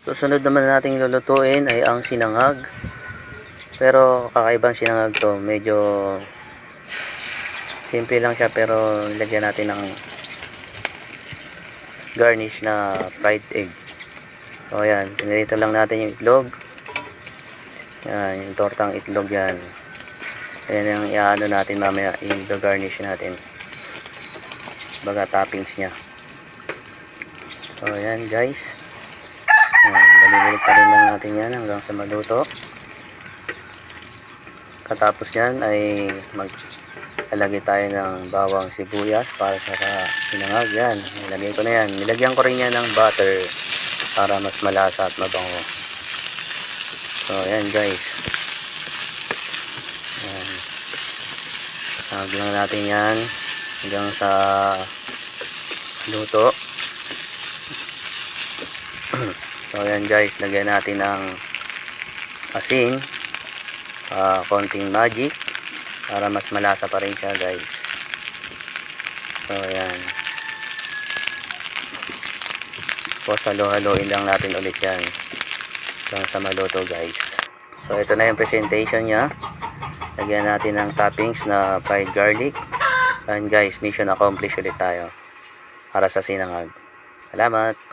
Susunod naman nating lulutuin ay ang sinangag. Pero kakaibang sinangag to. Medyo simple lang siya pero lagyan natin ng garnish na fried egg. So ayan, pinirito lang natin yung itlog. Yan, yung tortang itlog yan. Ayan yung iaano natin mamaya, yung garnish natin. Baga toppings nya. So ayan guys. Balibulit pa rin lang natin yan hanggang sa maluto. Katapos yan ay maglalagay tayo ng bawang sibuyas para sa sinangag. Yan, nilagay ko na yan. Nilagyan ko rin yan ng butter para mas malasa at mabango. So ayan guys. Ayan. Sinangag lang natin yan hanggang sa luto. So ayan guys, lagyan natin ng asin, konting magic para mas malasa pa rin siya guys. So ayan. Tapos halo-haloin lang natin ulit yan hanggang sa maluto guys. So ito na yung presentation nya. Lagyan natin ng toppings na fried garlic. And guys, mission accomplished ulit tayo para sa sinangag. Salamat!